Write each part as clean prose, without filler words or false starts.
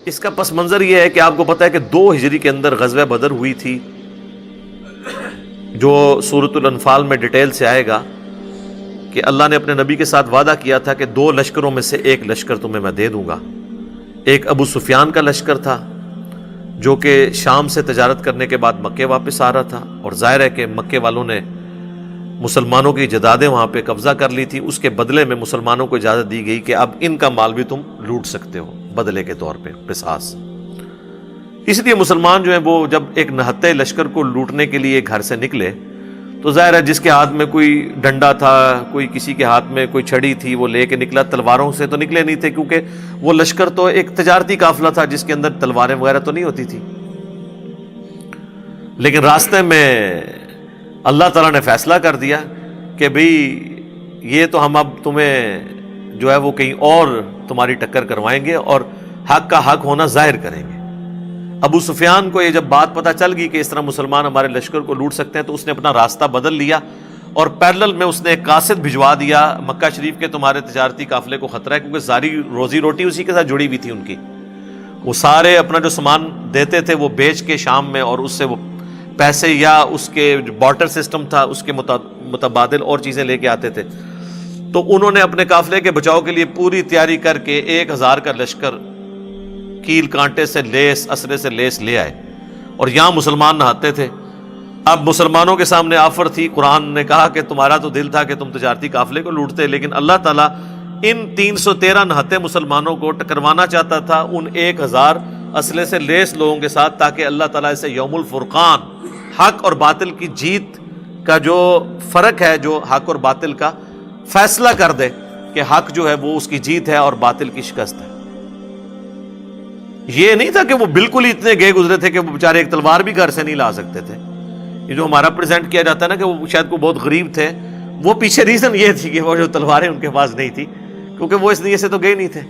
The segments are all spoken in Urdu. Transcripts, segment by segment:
اس کا پس منظر یہ ہے کہ آپ کو پتہ ہے کہ 2 ہجری کے اندر غزوہ بدر ہوئی تھی، جو سورۃ الانفال میں ڈیٹیل سے آئے گا کہ اللہ نے اپنے نبی کے ساتھ وعدہ کیا تھا کہ 2 لشکروں میں سے ایک لشکر تمہیں میں دے دوں گا۔ ایک ابو سفیان کا لشکر تھا جو کہ شام سے تجارت کرنے کے بعد مکے واپس آ رہا تھا، اور ظاہر ہے کہ مکے والوں نے مسلمانوں کی جدادیں وہاں پہ قبضہ کر لی تھی، اس کے بدلے میں مسلمانوں کو اجازت دی گئی کہ اب ان کا مال بھی تم لوٹ سکتے ہو بدلے کے طور پہ، قصاص۔ اس لیے مسلمان جو ہیں وہ جب ایک نہتے لشکر کو لوٹنے کے لیے گھر سے نکلے تو ظاہر ہے جس کے ہاتھ میں کوئی ڈنڈا تھا، کوئی کسی کے ہاتھ میں کوئی چھڑی تھی، وہ لے کے نکلا۔ تلواروں سے تو نکلے نہیں تھے کیونکہ وہ لشکر تو ایک تجارتی قافلہ تھا جس کے اندر تلواریں وغیرہ تو نہیں ہوتی تھی، لیکن راستے میں اللہ تعالیٰ نے فیصلہ کر دیا کہ بھئی یہ تو ہم اب تمہیں جو ہے وہ کہیں اور تمہاری ٹکر کروائیں گے اور حق کا حق ہونا ظاہر کریں گے۔ ابو سفیان کو یہ جب بات پتہ چل گئی کہ اس طرح مسلمان ہمارے لشکر کو لوٹ سکتے ہیں تو اس نے اپنا راستہ بدل لیا، اور پیرلل میں اس نے ایک قاصد بھجوا دیا مکہ شریف کے تمہارے تجارتی قافلے کو خطرہ ہے، کیونکہ ساری روزی روٹی اسی کے ساتھ جڑی ہوئی تھی ان کی۔ وہ سارے اپنا جو سامان دیتے تھے وہ بیچ کے شام میں، اور اس سے وہ پیسے یا اس کے جو بارٹر سسٹم تھا اس کے متبادل اور چیزیں لے کے آتے تھے۔ تو انہوں نے اپنے قافلے کے بچاؤ کے لیے پوری تیاری کر کے 1000 کا لشکر کیل کانٹے سے لیس، اسرے سے لیس لے آئے، اور یہاں مسلمان نہاتے تھے۔ اب مسلمانوں کے سامنے آفر تھی، قرآن نے کہا کہ تمہارا تو دل تھا کہ تم تجارتی قافلے کو لوٹتے، لیکن اللہ تعالیٰ ان 313 نہتے مسلمانوں کو ٹکروانا چاہتا تھا ان 1000 اسلحے سے لیس لوگوں کے ساتھ، تاکہ اللہ تعالیٰ اسے یوم الفرقان، حق اور باطل کی جیت کا جو فرق ہے، جو حق اور باطل کا فیصلہ کر دے کہ حق جو ہے وہ اس کی جیت ہے اور باطل کی شکست ہے۔ یہ نہیں تھا کہ وہ بالکل ہی اتنے گئے گزرے تھے کہ وہ بیچارے ایک تلوار بھی گھر سے نہیں لا سکتے تھے۔ یہ جو ہمارا پریزنٹ کیا جاتا ہے نا کہ وہ شاید کو بہت غریب تھے، وہ پیچھے ریزن یہ تھی کہ وہ جو تلواریں ان کے پاس نہیں تھی، کیونکہ وہ اس نیت سے تو گئے نہیں تھے۔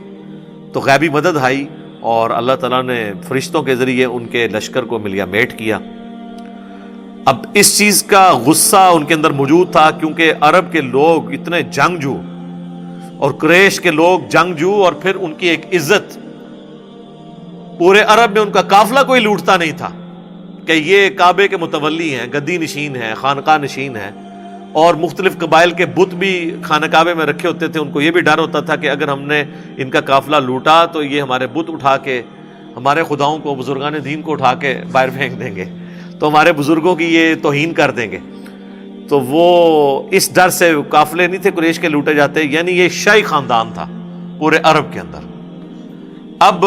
تو غیبی مدد آئی اور اللہ تعالیٰ نے فرشتوں کے ذریعے ان کے لشکر کو ملیا میٹ کیا۔ اب اس چیز کا غصہ ان کے اندر موجود تھا، کیونکہ عرب کے لوگ اتنے جنگجو اور قریش کے لوگ جنگجو، اور پھر ان کی ایک عزت، پورے عرب میں ان کا قافلہ کوئی لوٹتا نہیں تھا کہ یہ کعبے کے متولی ہیں، گدی نشین ہیں، خانقاہ نشین ہیں، اور مختلف قبائل کے بت بھی خانہ کعبے میں رکھے ہوتے تھے۔ ان کو یہ بھی ڈر ہوتا تھا کہ اگر ہم نے ان کا قافلہ لوٹا تو یہ ہمارے بت اٹھا کے، ہمارے خداؤں کو، بزرگان دین کو اٹھا کے باہر پھینک دیں گے، تو ہمارے بزرگوں کی یہ توہین کر دیں گے۔ تو وہ اس ڈر سے قافلے نہیں تھے قریش کے لوٹے جاتے، یعنی یہ شاہی خاندان تھا پورے عرب کے اندر۔ اب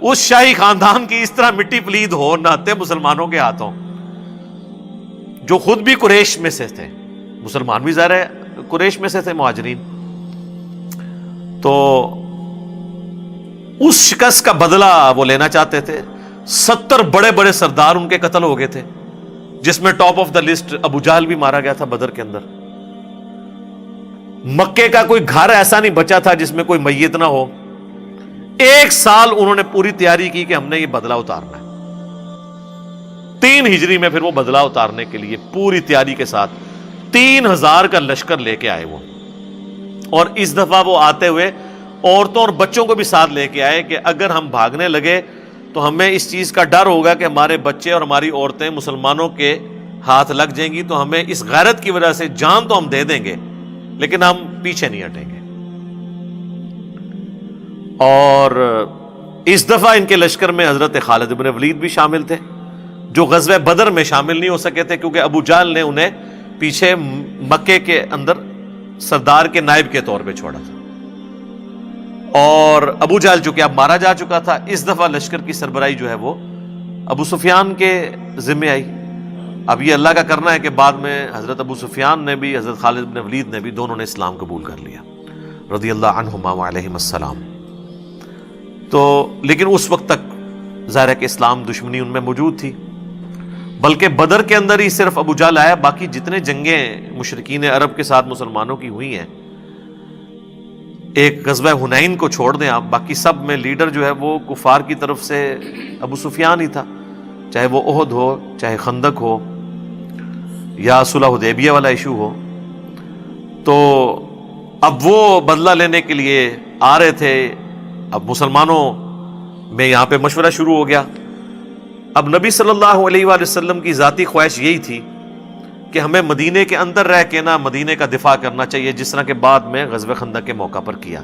اس شاہی خاندان کی اس طرح مٹی پلید ہو نہتے مسلمانوں کے ہاتھوں، جو خود بھی قریش میں سے تھے، مسلمان بھی ظاہر ہے قریش میں سے تھے، مہاجرین، تو اس شکست کا بدلہ وہ لینا چاہتے تھے۔ 70 بڑے بڑے سردار ان کے قتل ہو گئے تھے، جس میں ٹاپ آف دا لسٹ ابو جہل بھی مارا گیا تھا بدر کے اندر۔ مکے کا کوئی گھر ایسا نہیں بچا تھا جس میں کوئی میت نہ ہو۔ 1 سال انہوں نے پوری تیاری کی کہ ہم نے یہ بدلہ اتارنا ہے۔ 3 ہجری میں پھر وہ بدلہ اتارنے کے لیے پوری تیاری کے ساتھ 3000 کا لشکر لے کے آئے وہ، اور اس دفعہ وہ آتے ہوئے عورتوں اور بچوں کو بھی ساتھ لے کے آئے کہ اگر ہم بھاگنے لگے تو ہمیں اس چیز کا ڈر ہوگا کہ ہمارے بچے اور ہماری عورتیں مسلمانوں کے ہاتھ لگ جائیں گی، تو ہمیں اس غیرت کی وجہ سے جان تو ہم دے دیں گے لیکن ہم پیچھے نہیں ہٹیں گے۔ اور اس دفعہ ان کے لشکر میں حضرت خالد بن ولید بھی شامل تھے، جو غزوہ بدر میں شامل نہیں ہو سکے تھے کیونکہ ابو جہل نے انہیں پیچھے مکے کے اندر سردار کے نائب کے طور پہ چھوڑا تھا، اور ابو جہل چونکہ اب مارا جا چکا تھا، اس دفعہ لشکر کی سربراہی جو ہے وہ ابو سفیان کے ذمہ آئی۔ اب یہ اللہ کا کرنا ہے کہ بعد میں حضرت ابو سفیان نے بھی، حضرت خالد بن ولید نے بھی، دونوں نے اسلام قبول کر لیا رضی اللہ عنہما وعلیہم السلام۔ تو لیکن اس وقت تک ظاہر ہے کہ اسلام دشمنی ان میں موجود تھی، بلکہ بدر کے اندر ہی صرف ابو جہل آیا، باقی جتنے جنگیں مشرکین عرب کے ساتھ مسلمانوں کی ہوئی ہیں، ایک غزوہ حنین کو چھوڑ دیں آپ، باقی سب میں لیڈر جو ہے وہ کفار کی طرف سے ابو سفیان ہی تھا، چاہے وہ احد ہو، چاہے خندق ہو، یا صلح حدیبیہ والا ایشو ہو۔ تو اب وہ بدلہ لینے کے لیے آ رہے تھے۔ اب مسلمانوں میں یہاں پہ مشورہ شروع ہو گیا. اب نبی صلی اللہ علیہ وآلہ وسلم کی ذاتی خواہش یہی تھی کہ ہمیں مدینے کے اندر رہ کے نا مدینے کا دفاع کرنا چاہیے، جس طرح کہ بعد میں غزوہ خندق کے موقع پر کیا.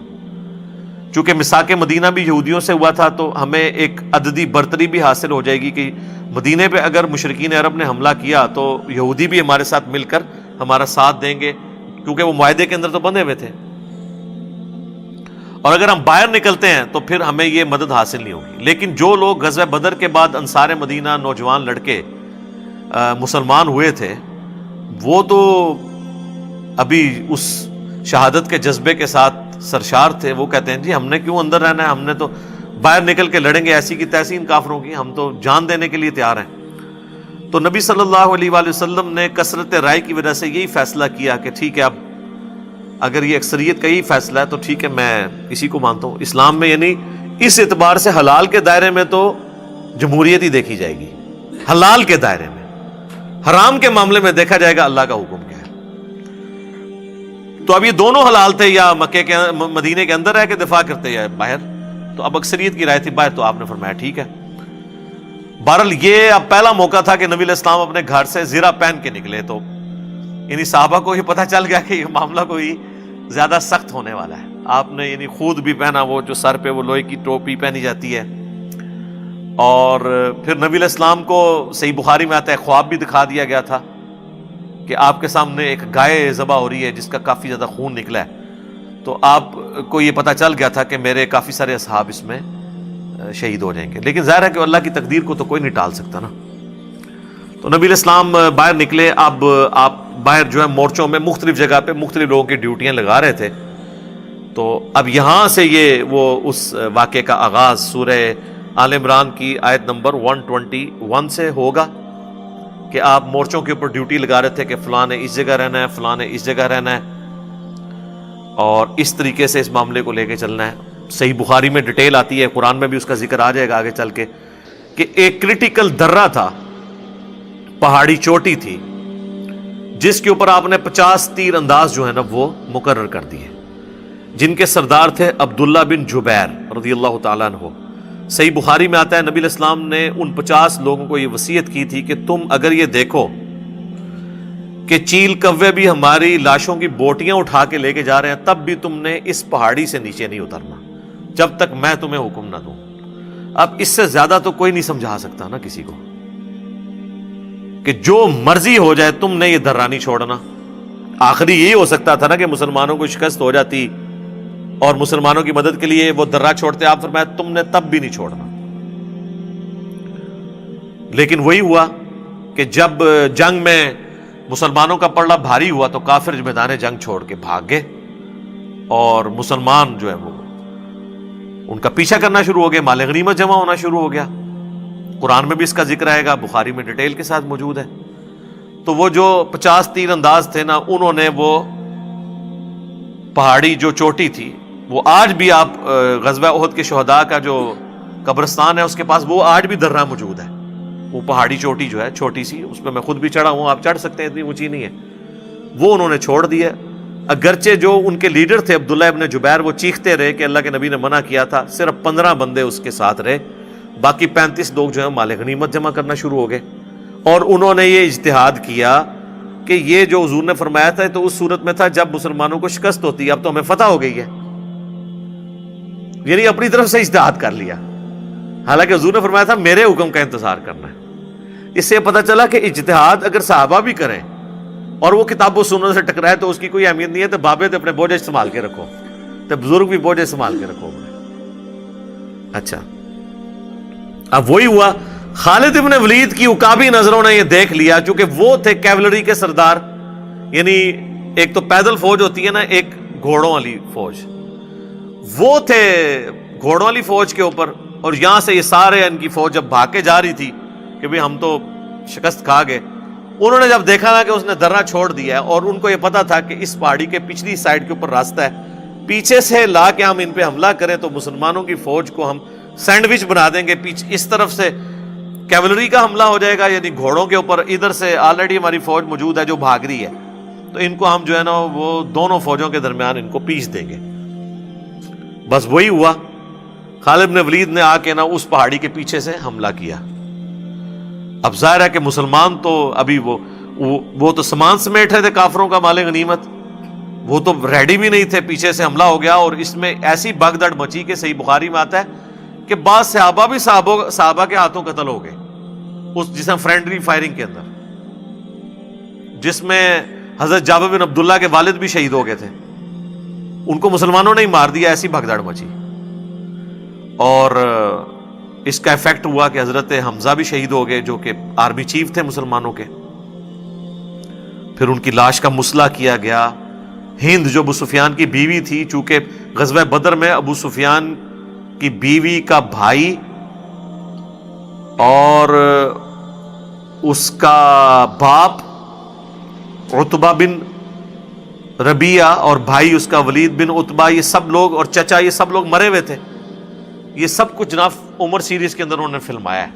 چونکہ میثاق مدینہ بھی یہودیوں سے ہوا تھا تو ہمیں ایک عددی برتری بھی حاصل ہو جائے گی کہ مدینے پہ اگر مشرکین عرب نے حملہ کیا تو یہودی بھی ہمارے ساتھ مل کر ہمارا ساتھ دیں گے، کیونکہ وہ معاہدے کے اندر تو بندھے ہوئے تھے. اور اگر ہم باہر نکلتے ہیں تو پھر ہمیں یہ مدد حاصل نہیں ہوگی. لیکن جو لوگ غزوہ بدر کے بعد انصار مدینہ نوجوان لڑکے مسلمان ہوئے تھے، وہ تو ابھی اس شہادت کے جذبے کے ساتھ سرشار تھے. وہ کہتے ہیں جی ہم نے کیوں اندر رہنا ہے، ہم نے تو باہر نکل کے لڑیں گے ایسی کی تیسی ان کافروں کی، ہم تو جان دینے کے لیے تیار ہیں. تو نبی صلی اللہ علیہ وآلہ وسلم نے کثرت رائے کی وجہ سے یہی فیصلہ کیا کہ ٹھیک ہے، اب اگر یہ اکثریت کا یہی فیصلہ ہے تو ٹھیک ہے، میں اسی کو مانتا ہوں. اسلام میں یعنی اس اعتبار سے حلال کے دائرے میں تو جمہوریت ہی دیکھی جائے گی، حلال کے دائرے میں. حرام کے معاملے میں دیکھا جائے گا اللہ کا حکم کیا ہے. تو اب یہ دونوں حلال تھے، یا مکے کے مدینے کے اندر رہ کے دفاع کرتے یا باہر. تو اب اکثریت کی رائے تھی باہر، تو آپ نے فرمایا ٹھیک ہے. بہرحال یہ اب پہلا موقع تھا کہ نبی علیہ السلام اپنے گھر سے زرہ پہن کے نکلے. تو یعنی صحابہ کو یہ پتہ چل گیا کہ یہ معاملہ کوئی زیادہ سخت ہونے والا ہے. آپ نے یعنی خود بھی پہنا، وہ جو سر پہ وہ لوہے کی ٹوپی پہنی جاتی ہے. اور پھر نبی علیہ السلام کو صحیح بخاری میں آتا ہے خواب بھی دکھا دیا گیا تھا کہ آپ کے سامنے ایک گائے ذبح ہو رہی ہے جس کا کافی زیادہ خون نکلا ہے. تو آپ کو یہ پتہ چل گیا تھا کہ میرے کافی سارے اصحاب اس میں شہید ہو جائیں گے. لیکن ظاہر ہے کہ اللہ کی تقدیر کو تو کوئی نہیں ٹال سکتا نا. تو نبی علیہ السلام باہر نکلے. اب آپ باہر جو ہے مورچوں میں مختلف جگہ پہ مختلف لوگوں کی ڈیوٹیاں لگا رہے تھے. تو اب یہاں سے یہ وہ اس واقعے کا آغاز سورہ آل عمران کی آیت نمبر 121 سے ہوگا کہ آپ مورچوں کے اوپر ڈیوٹی لگا رہے تھے کہ فلاں نے اس جگہ رہنا ہے، فلاں نے اس جگہ رہنا ہے، اور اس طریقے سے اس معاملے کو لے کے چلنا ہے. صحیح بخاری میں ڈیٹیل آتی ہے، قرآن میں بھی اس کا ذکر آ جائے گا آگے چل کے، کہ ایک کریٹیکل درہ تھا، پہاڑی چوٹی تھی، جس کے اوپر آپ نے 50 تیر انداز جو ہے نا وہ مقرر کر دیے، جن کے سردار تھے عبداللہ بن جبیر رضی اللہ تعالیٰ عنہ. صحیح بخاری میں آتا ہے نبی علیہ السلام نے ان 50 لوگوں کو یہ وصیت کی تھی کہ تم اگر یہ دیکھو کہ چیل کوے بھی ہماری لاشوں کی بوٹیاں اٹھا کے لے کے جا رہے ہیں، تب بھی تم نے اس پہاڑی سے نیچے نہیں اترنا جب تک میں تمہیں حکم نہ دوں. اب اس سے زیادہ تو کوئی نہیں سمجھا سکتا نا کسی کو کہ جو مرضی ہو جائے تم نے یہ درہ نہیں چھوڑنا. آخری یہی ہو سکتا تھا نا کہ مسلمانوں کو شکست ہو جاتی اور مسلمانوں کی مدد کے لیے وہ درہ چھوڑتے. آپ فرمایا تم نے تب بھی نہیں چھوڑنا. لیکن وہی ہوا کہ جب جنگ میں مسلمانوں کا پلڑا بھاری ہوا تو کافر میدان جنگ چھوڑ کے بھاگ گئے، اور مسلمان جو ہے وہ ان کا پیچھا کرنا شروع ہو گئے. مال غنیمت جمع ہونا شروع ہو گیا. قرآن میں بھی اس کا ذکر آئے گا، بخاری میں ڈیٹیل کے ساتھ موجود ہے. تو وہ جو 50 تیر انداز تھے نا، انہوں نے وہ پہاڑی جو چوٹی تھی، وہ آج بھی آپ غزوہ احد کے شہداء کا جو قبرستان ہے اس کے پاس وہ آج بھی درہ موجود ہے. وہ پہاڑی چوٹی جو ہے چھوٹی سی، اس پہ میں خود بھی چڑھا ہوں، آپ چڑھ سکتے ہیں، اتنی اونچی نہیں ہے. وہ انہوں نے چھوڑ دیا، اگرچہ جو ان کے لیڈر تھے عبداللہ ابن جبیر وہ چیختے رہے کہ اللہ کے نبی نے منع کیا تھا. صرف 15 بندے اس کے ساتھ رہے، باقی 35 لوگ جو ہیں مال غنیمت جمع کرنا شروع ہو گئے. اور انہوں نے یہ اجتہاد کیا کہ یہ جو حضور نے فرمایا تھا تو اس صورت میں تھا جب مسلمانوں کو شکست ہوتی ہے، اب تو ہمیں فتح ہو گئی ہے، یعنی اپنی طرف سے اجتہاد کر لیا. حالانکہ حضور نے فرمایا تھا میرے حکم کا انتظار کرنا ہے. اس سے پتہ چلا کہ اجتہاد اگر صحابہ بھی کریں اور وہ کتاب و سنت سے ٹکرائے تو اس کی کوئی اہمیت نہیں ہے. تو بابے تو اپنے بوجھ سنبھال کے رکھو، تو بزرگ بھی بوجھ سنبھال کے رکھو. اچھا، اب وہی ہوا. خالد ابن ولید کی عقابی نظروں نے یہ دیکھ لیا، چونکہ وہ تھے کیولری کے سردار. یعنی ایک تو پیدل فوج ہوتی ہے نا، ایک گھوڑوں والی فوج. وہ تھے گھوڑوں والی فوج کے اوپر، اور یہاں سے یہ سارے ان کی فوج جب بھاگ کے جا رہی تھی کہ بھئی ہم تو شکست کھا گئے، انہوں نے جب دیکھا نا کہ اس نے درہ چھوڑ دیا ہے، اور ان کو یہ پتا تھا کہ اس پہاڑی کے پچھلی سائڈ کے اوپر راستہ ہے، پیچھے سے لا کے ہم ان پہ حملہ کریں تو مسلمانوں کی فوج کو ہم سینڈوچ بنا دیں گے. پیچھے اس طرف سے کیولری کا حملہ ہو جائے گا، یعنی گھوڑوں کے اوپر، ادھر سے آلریڈی ہماری فوج موجود ہے جو بھاگ رہی ہے، تو ان کو ہم جو ہے نا وہ دونوں فوجوں کے درمیان ان کو پیس دیں گے. بس وہی ہوا. خالد بن ولید نے آ کے نا اس پہاڑی کے پیچھے سے حملہ کیا. اب ظاہر ہے کہ مسلمان تو ابھی وہ تو سامان سمیٹ رہے تھے کافروں کا مال غنیمت، وہ تو ریڈی بھی نہیں تھے. پیچھے سے حملہ ہو گیا اور اس میں ایسی بھگدڑ مچی کہ صحیح بخاری میں آتا ہے کہ بعض صحابہ بھی صحابہ کے ہاتھوں قتل ہو گئے اس جس میں فرینڈلی فائرنگ کے اندر، جس میں حضرت جابر بن عبداللہ کے والد بھی شہید ہو گئے تھے. ان کو مسلمانوں نے ہی مار دیا، ایسی بھگدڑ مچی. اور اس کا ایفیکٹ ہوا کہ حضرت حمزہ بھی شہید ہو گئے جو کہ آرمی چیف تھے مسلمانوں کے. پھر ان کی لاش کا مسئلہ کیا گیا. ہند جو ابو سفیان کی بیوی تھی، چونکہ غزوہ بدر میں ابو سفیان کی بیوی کا بھائی اور اس کا باپ عتبہ بن ربیعہ اور بھائی اس کا ولید بن عتبہ، یہ سب لوگ، اور چچا، یہ سب لوگ مرے ہوئے تھے. یہ سب کچھ جناب عمر سیریز کے اندر انہوں نے فلمایا ہے.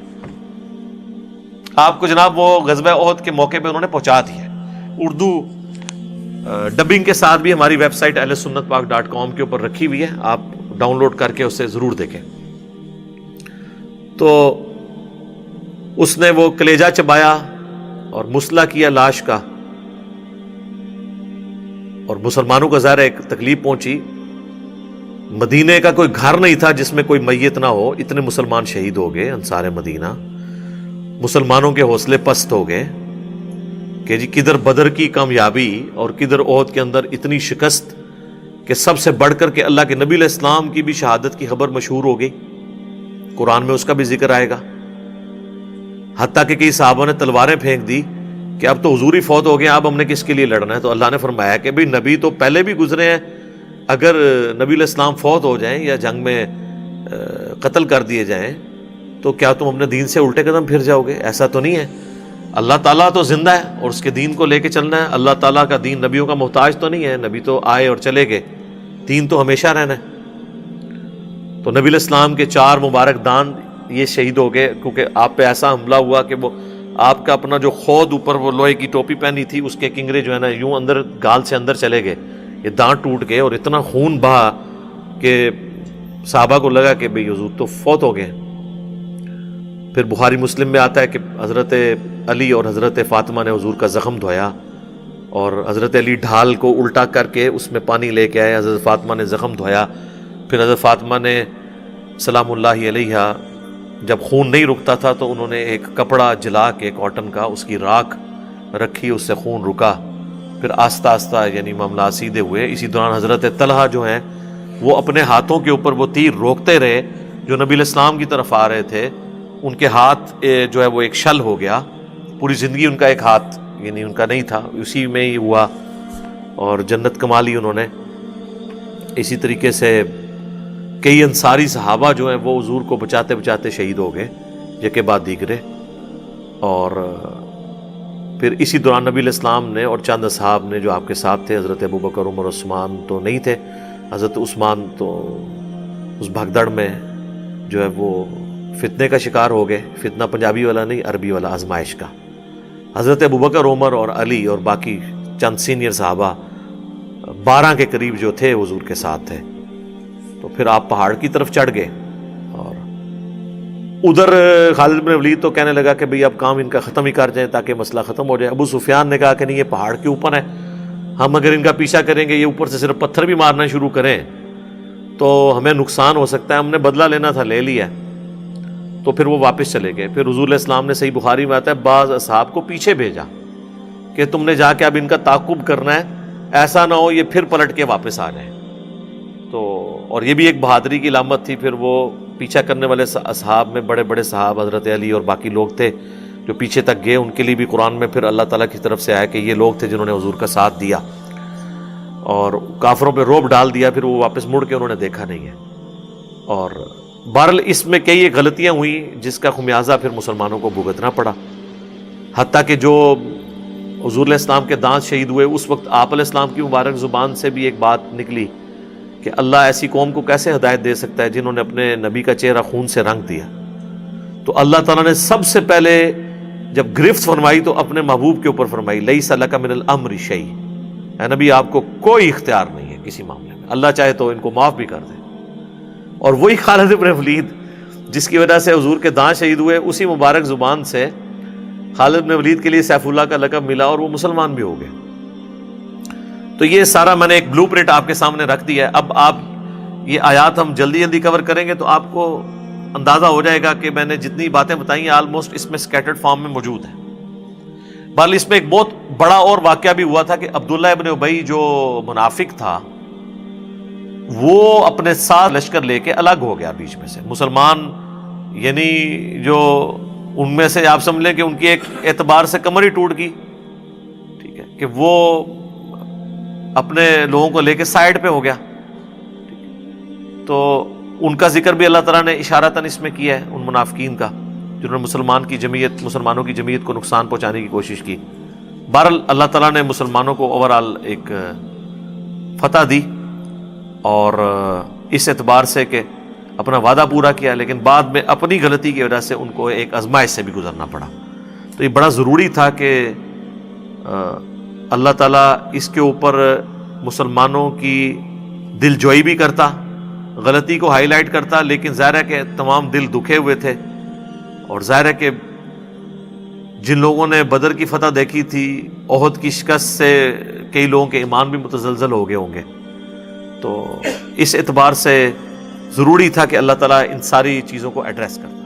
آپ کو جناب وہ غزوہ احد کے موقع پہ انہوں نے پہنچا دیا ہے. اردو ڈبنگ کے ساتھ بھی ہماری ویب سائٹ ahlsunnatpak.com کے اوپر رکھی ہوئی ہے، آپ ڈاؤن لوڈ کر کے اسے ضرور دیکھیں. تو اس نے وہ کلیجہ چبایا اور مسئلہ کیا لاش کا، اور مسلمانوں کا ظاہر ایک تکلیف پہنچی. مدینے کا کوئی گھر نہیں تھا جس میں کوئی میت نہ ہو، اتنے مسلمان شہید ہو گئے. انصار مدینہ، مسلمانوں کے حوصلے پست ہو گئے کہ جی کدھر بدر کی کامیابی اور کدھر احد کے اندر اتنی شکست کہ سب سے بڑھ کر کے اللہ کے نبی علیہ السلام کی بھی شہادت کی خبر مشہور ہو گئی. قرآن میں اس کا بھی ذکر آئے گا. حتیٰ کہ کئی صحابہ نے تلواریں پھینک دی کہ اب تو حضور ہی فوت ہو گئے، اب ہم نے کس کے لیے لڑنا ہے. تو اللہ نے فرمایا کہ بھئی نبی تو پہلے بھی گزرے ہیں، اگر نبی علیہ السلام فوت ہو جائیں یا جنگ میں قتل کر دیے جائیں تو کیا تم اپنے دین سے الٹے قدم پھر جاؤ گے؟ ایسا تو نہیں ہے. اللہ تعالیٰ تو زندہ ہے اور اس کے دین کو لے کے چلنا ہے. اللہ تعالیٰ کا دین نبیوں کا محتاج تو نہیں ہے، نبی تو آئے اور چلے گئے، دین تو ہمیشہ رہنا ہے. تو نبی علیہ السلام کے 4 مبارک دان یہ شہید ہو گئے کیونکہ آپ پہ ایسا حملہ ہوا کہ وہ آپ کا اپنا جو خود اوپر وہ لوہے کی ٹوپی پہنی تھی اس کے کنگرے جو ہے نا یوں اندر گال سے اندر چلے گئے، یہ دانت ٹوٹ گئے اور اتنا خون بہا کہ صحابہ کو لگا کہ بھئی حضور تو فوت ہو گئے. پھر بخاری مسلم میں آتا ہے کہ حضرت علی اور حضرت فاطمہ نے حضور کا زخم دھویا اور حضرت علی ڈھال کو الٹا کر کے اس میں پانی لے کے آئے، حضرت فاطمہ نے زخم دھویا. پھر حضرت فاطمہ نے سلام اللہ علیہ جب خون نہیں رکتا تھا تو انہوں نے ایک کپڑا جلا کے کاٹن کا اس کی راکھ رکھی، اس سے خون رکا. پھر آہستہ آہستہ یعنی معاملات سیدھے ہوئے. اسی دوران حضرت طلحہ جو ہیں وہ اپنے ہاتھوں کے اوپر وہ تیر روکتے رہے جو نبی علیہ السلام کی طرف آ رہے تھے. ان کے ہاتھ جو ہے وہ ایک شل ہو گیا. پوری زندگی ان کا ایک ہاتھ یعنی ان کا نہیں تھا، اسی میں ہی ہوا اور جنت کما لی انہوں نے. اسی طریقے سے کئی انصاری صحابہ جو ہیں وہ حضور کو بچاتے بچاتے شہید ہو گئے یکے بعد دیگرے. اور پھر اسی دوران نبی علیہ السلام نے اور چند اصحاب نے جو آپ کے ساتھ تھے، حضرت ابوبکر، عمر، عثمان تو نہیں تھے، حضرت عثمان تو اس بھگدڑ میں جو ہے وہ فتنے کا شکار ہو گئے. فتنہ پنجابی والا نہیں، عربی والا، آزمائش کا. حضرت ابوبکر، عمر اور علی اور باقی چند سینئر صحابہ 12 کے قریب جو تھے حضور کے ساتھ تھے. تو پھر آپ پہاڑ کی طرف چڑھ گئے اور ادھر خالد بن ولید تو کہنے لگا کہ بھئی اب کام ان کا ختم ہی کر جائیں تاکہ مسئلہ ختم ہو جائے. ابو سفیان نے کہا کہ نہیں، یہ پہاڑ کے اوپر ہے، ہم اگر ان کا پیچھا کریں گے، یہ اوپر سے صرف پتھر بھی مارنا شروع کریں تو ہمیں نقصان ہو سکتا ہے. ہم نے بدلہ لینا تھا، لے لیا. تو پھر وہ واپس چلے گئے. پھر حضور علیہ السلام نے، صحیح بخاری میں آتا ہے، بعض اصحاب کو پیچھے بھیجا کہ تم نے جا کے اب ان کا تعاقب کرنا ہے، ایسا نہ ہو یہ پھر پلٹ کے واپس آ جائیں. تو اور یہ بھی ایک بہادری کی علامت تھی. پھر وہ پیچھا کرنے والے اصحاب میں بڑے بڑے صحاب حضرت علی اور باقی لوگ تھے جو پیچھے تک گئے. ان کے لیے بھی قرآن میں پھر اللہ تعالیٰ کی طرف سے آیا کہ یہ لوگ تھے جنہوں نے حضور کا ساتھ دیا اور کافروں پہ رعب ڈال دیا. پھر وہ واپس مڑ کے انہوں نے دیکھا نہیں ہے. اور بہرحال اس میں کئی غلطیاں ہوئیں جس کا خمیازہ پھر مسلمانوں کو بھگتنا پڑا. حتیٰ کہ جو حضور علیہ السلام کے دانت شہید ہوئے اس وقت آپ علیہ السلام کی مبارک زبان سے بھی ایک بات نکلی کہ اللہ ایسی قوم کو کیسے ہدایت دے سکتا ہے جنہوں نے اپنے نبی کا چہرہ خون سے رنگ دیا. تو اللہ تعالیٰ نے سب سے پہلے جب گرفت فرمائی تو اپنے محبوب کے اوپر فرمائی، لیس لک من الامر شیء، اے نبی آپ کو کوئی اختیار نہیں ہے کسی معاملے میں، اللہ چاہے تو ان کو معاف بھی کر دے. اور وہی خالد ابن ولید جس کی وجہ سے حضور کے داں شہید ہوئے، اسی مبارک زبان سے خالد بن ولید کے لیے سیف اللہ کا لقب ملا اور وہ مسلمان بھی ہو گئے۔ تو یہ سارا میں نے ایک بلو پرنٹ آپ کے سامنے رکھ دیا ہے۔ اب آپ یہ آیات ہم جلدی جلدی کور کریں گے تو آپ کو اندازہ ہو جائے گا کہ میں نے جتنی باتیں بتائی ہیں آلموسٹ اس میں سکیٹرڈ فارم میں موجود ہیں۔ بہرحال اس میں ایک بہت بڑا اور واقعہ بھی ہوا تھا کہ عبداللہ ابن ابی جو منافق تھا وہ اپنے ساتھ لشکر لے کے الگ ہو گیا بیچ میں سے۔ مسلمان یعنی جو ان میں سے آپ سمجھ لیں کہ ان کی ایک اعتبار سے کمر ہی ٹوٹ گئی، ٹھیک ہے، کہ وہ اپنے لوگوں کو لے کے سائیڈ پہ ہو گیا۔ تو ان کا ذکر بھی اللہ تعالیٰ نے اشارتاً اس میں کیا ہے، ان منافقین کا جنہوں نے مسلمانوں کی جمعیت کو نقصان پہنچانے کی کوشش کی۔ بہرحال اللہ تعالیٰ نے مسلمانوں کو اوورآل ایک فتح دی اور اس اعتبار سے کہ اپنا وعدہ پورا کیا، لیکن بعد میں اپنی غلطی کی وجہ سے ان کو ایک آزمائش سے بھی گزرنا پڑا۔ تو یہ بڑا ضروری تھا کہ اللہ تعالیٰ اس کے اوپر مسلمانوں کی دل جوئی بھی کرتا، غلطی کو ہائی لائٹ کرتا، لیکن ظاہر ہے کہ تمام دل دکھے ہوئے تھے، اور ظاہر ہے کہ جن لوگوں نے بدر کی فتح دیکھی تھی، احد کی شکست سے کئی لوگوں کے ایمان بھی متزلزل ہو گئے ہوں گے۔ تو اس اعتبار سے ضروری تھا کہ اللہ تعالیٰ ان ساری چیزوں کو ایڈریس کرتا۔